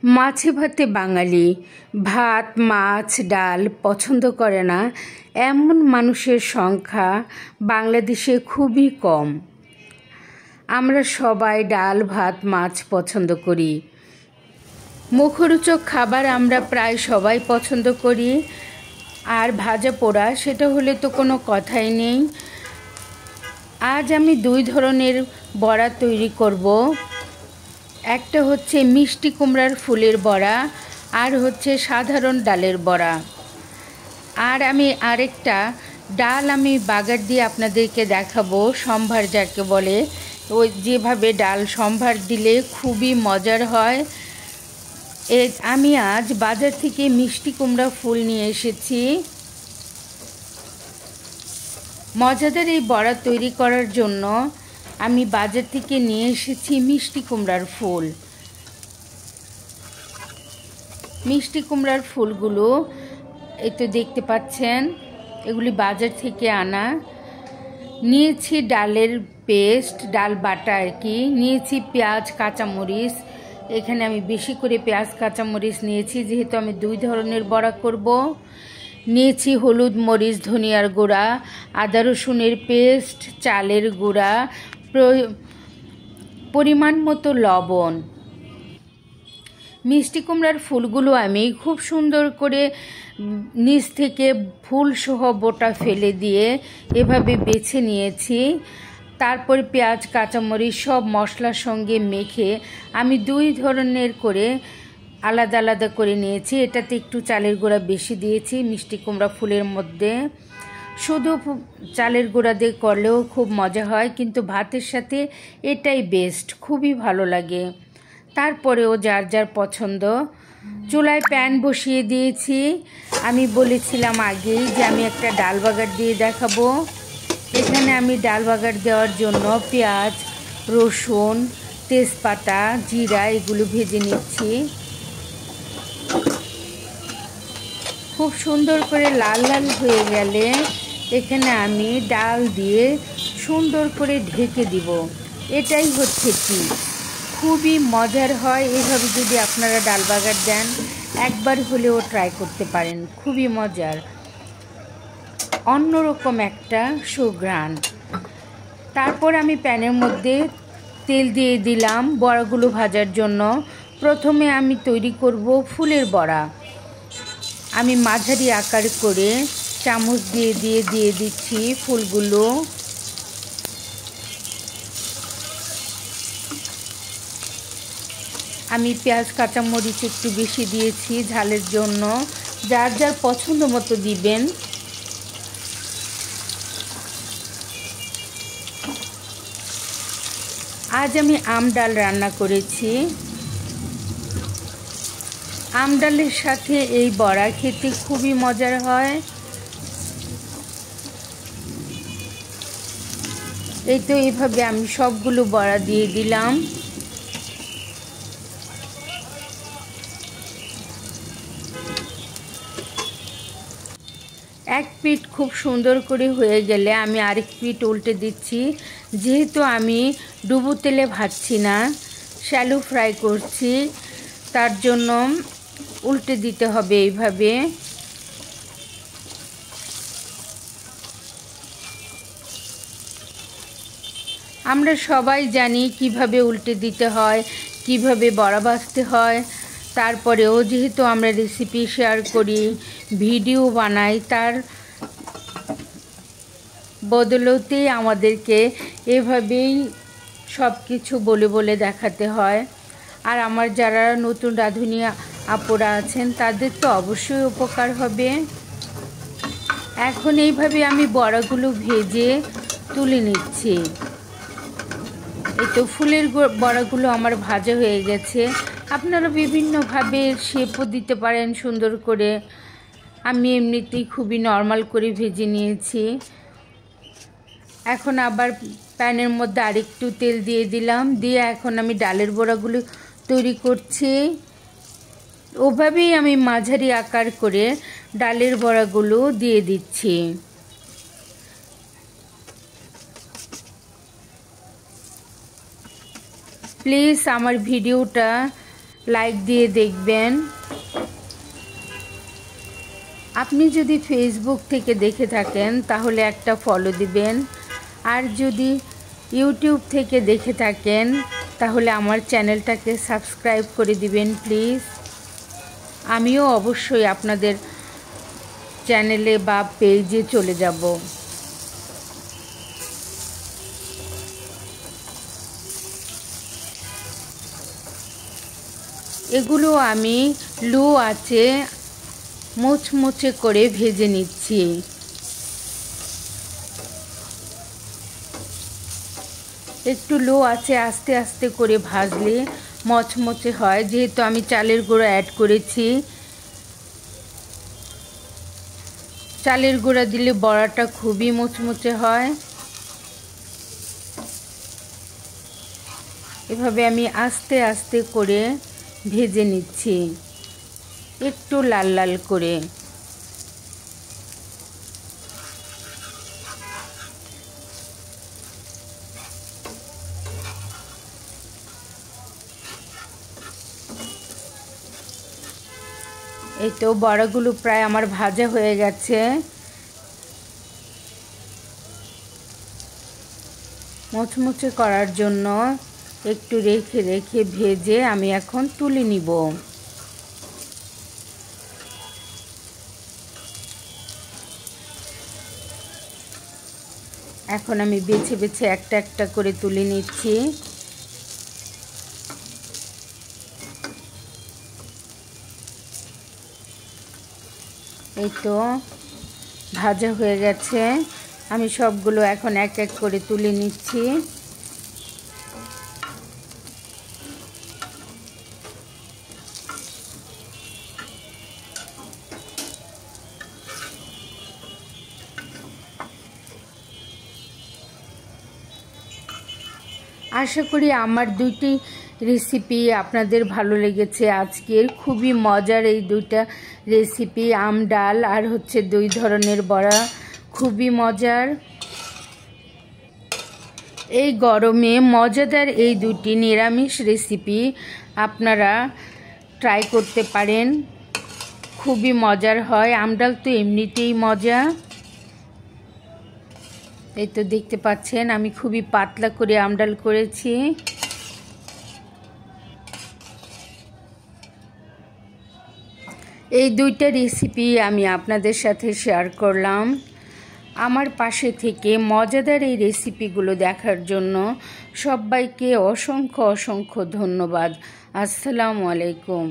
মাছে ভাতে বাঙালি ভাত মাছ ডাল পছন্দ করে না এমন মানুষের সংখ্যা বাংলাদেশে খুবই কম। আমরা সবাই ডাল ভাত মাছ পছন্দ করি। মুখরোচক খাবার আমরা প্রায় সবাই পছন্দ করি। আর ভাজা পোড়া সেটা হলে তো কোনো কথাই নেই। আজ আমি দুই ধরনের বড়া তৈরি করব। একটা হচ্ছে মিষ্টি কুমড়ার ফুলের বড়া আর হচ্ছে সাধারণ ডালের বড়া। আর আমি আরেকটা ডাল আমি বাগার দিয়ে আপনাদেরকে দেখাবো, সম্ভার যাকে বলে। ওই যেভাবে ডাল সম্ভার দিলে খুবই মজার হয়। আমি আজ বাজার থেকে মিষ্টি কুমড়া ফুল নিয়ে এসেছি। মজাদার এই বড়া তৈরি করার জন্য আমি বাজার থেকে নিয়ে এসেছি মিষ্টি কুমড়ার ফুল। মিষ্টি কুমড়ার ফুলগুলো এই তো দেখতে পাচ্ছেন, এগুলি বাজার থেকে আনা। নিয়েছি ডালের পেস্ট, ডাল বাটা আর কি। নিয়েছি পেঁয়াজ কাঁচামরিচ, এখানে আমি বেশি করে পেঁয়াজ কাঁচামরিচ নিয়েছি যেহেতু আমি দুই ধরনের বড়া করব। নিয়েছি হলুদ মরিচ ধনিয়ার গুঁড়া, আদা রসুনের পেস্ট, চালের গুঁড়া, পরিমাণ মতো লবণ। মিষ্টি কুমড়ার ফুলগুলো আমি খুব সুন্দর করে নিচ থেকে ফুলসহ বোটা ফেলে দিয়ে এভাবে বেছে নিয়েছি। তারপর পেঁয়াজ কাঁচামরিচ সব মশলার সঙ্গে মেখে আমি দুই ধরনের করে আলাদা আলাদা করে নিয়েছি। এটাতে একটু চালের গুঁড়া বেশি দিয়েছি মিষ্টি কুমড়া ফুলের মধ্যে। শুধু চালের গুঁড়া দিয়ে করলেও খুব মজা হয়, কিন্তু ভাতের সাথে এটাই বেস্ট, খুবই ভালো লাগে। তারপরেও যার যার পছন্দ। চুলায় প্যান বসিয়ে দিয়েছি। আমি বলেছিলাম আগেই যে আমি একটা ডাল বাগার দিয়ে দেখাবো। এখানে আমি ডাল বাগার দেওয়ার জন্য পেঁয়াজ রসুন তেজপাতা জিরা এগুলো ভেজে নিচ্ছি। খুব সুন্দর করে লাল লাল হয়ে গেলে এখানে আমি ডাল দিয়ে সুন্দর করে ঢেকে দিব। এটাই হচ্ছে টিপস, খুবই মজার হয়। এভাবে যদি আপনারা ডাল বাগার দেন একবার হলেও ট্রাই করতে পারেন, খুবই মজার, অন্যরকম একটা সুঘ্রাণ। তারপর আমি প্যানের মধ্যে তেল দিয়ে দিলাম বড়াগুলো ভাজার জন্য। প্রথমে আমি তৈরি করব ফুলের বড়া। আমি মাঝারি আকার করে চামচ দিয়ে দিয়ে দিচ্ছি ফুলগুলো। আমি পেঁয়াজ কাঁচামরিচ একটু বেশি দিয়েছি ঝালের জন্য, যার যার পছন্দ মতো দিবেন। আজ আমি আম ডাল রান্না করেছি। আম ডালের সাথে এই বড়া খেতে খুবই মজার হয়। এই তো এইভাবে আমি সবগুলো বড়া দিয়ে দিলাম। এক পিঠ খুব সুন্দর করে হয়ে গেলে আমি আরেক পিঠ উল্টে দিচ্ছি। যেহেতু আমি ডুবো তেলে ভাজছি না, শ্যালো ফ্রাই করছি, তার জন্য উল্টে দিতে হবে এইভাবে। আমরা সবাই জানি কিভাবে উল্টে দিতে হয়, কিভাবে বড়া ভাজতে হয়। তারপরেও যেহেতু আমরা রেসিপি শেয়ার করি, ভিডিও বানাই, তার বদলতেই আমাদেরকে এভাবেই সব কিছু বলে বলে দেখাতে হয়। আর আমার যারা নতুন রাঁধুনি আপুরা আছেন তাদের তো অবশ্যই উপকার হবে। এখন এইভাবে আমি বড়াগুলো ভেজে তুলে নিচ্ছি। এই তো ফুলের বড়াগুলো আমার ভাজা হয়ে গেছে। আপনারা বিভিন্নভাবে শেপও দিতে পারেন সুন্দর করে। আমি এমনিতেই খুবই নর্মাল করে ভেজে নিয়েছি। এখন আবার প্যানের মধ্যে আরেকটু তেল দিয়ে দিলাম, দিয়ে এখন আমি ডালের বড়াগুলো তৈরি করছি। ওভাবেই আমি মাঝারি আকার করে ডালের বড়াগুলো দিয়ে দিচ্ছি। প্লিজ আমার ভিডিওটা লাইক দিয়ে দেখবেন। আপনি যদি ফেসবুক থেকে দেখে থাকেন তাহলে একটা ফলো দিবেন, আর যদি ইউটিউব থেকে দেখে থাকেন তাহলে আমার চ্যানেলটাকে সাবস্ক্রাইব করে দিবেন প্লিজ। আমিও অবশ্যই আপনাদের চ্যানেলে বা পেজে চলে যাব। এগুলো আমি লো আঁচে মুচমুচে করে ভেজে নিচ্ছি। একটু লো আঁচে আস্তে আস্তে করে ভাজলে মচমচে হয়, যেহেতু আমি চালের গুঁড়া অ্যাড করেছি। চালের গুঁড়া দিলে বড়াটা খুবই মুচমুচে হয়। এভাবে আমি আস্তে আস্তে করে ভেজে নিচ্ছি, একটু লাল লাল করে। এই তো বড়াগুলো প্রায় আমার ভাজা হয়ে গেছে। মুচমুচে করার জন্য একটু রেখে রেখে ভেজে আমি এখন তুলে নিব। এখন আমি বেছে বেছে একটা একটা করে তুলে নিচ্ছি। এই তো ভাজা হয়ে গেছে, আমি সবগুলো এখন এক এক করে তুলে নিচ্ছি। আশা করি আমার দুইটি রেসিপি আপনাদের ভালো লেগেছে। আজকের খুবই মজার এই দুইটা রেসিপি, আম ডাল আর হচ্ছে 2 ধরনের বড়া, খুবই মজার। এই গরমে মজাদার এই দুটি নিরামিষ রেসিপি আপনারা ট্রাই করতে পারেন, খুবই মজার হয়। আম ডাল তো এমনিতেই মজা। এই তো দেখতে পাচ্ছেন আমি খুবই পাতলা করে আম ডাল করেছি। এই দুইটা রেসিপি আমি আপনাদের সাথে শেয়ার করলাম। আমার পাশে থেকে মজাদার এই রেসিপিগুলো দেখার জন্য সবাইকে অসংখ্য অসংখ্য ধন্যবাদ। আসসালামু আলাইকুম।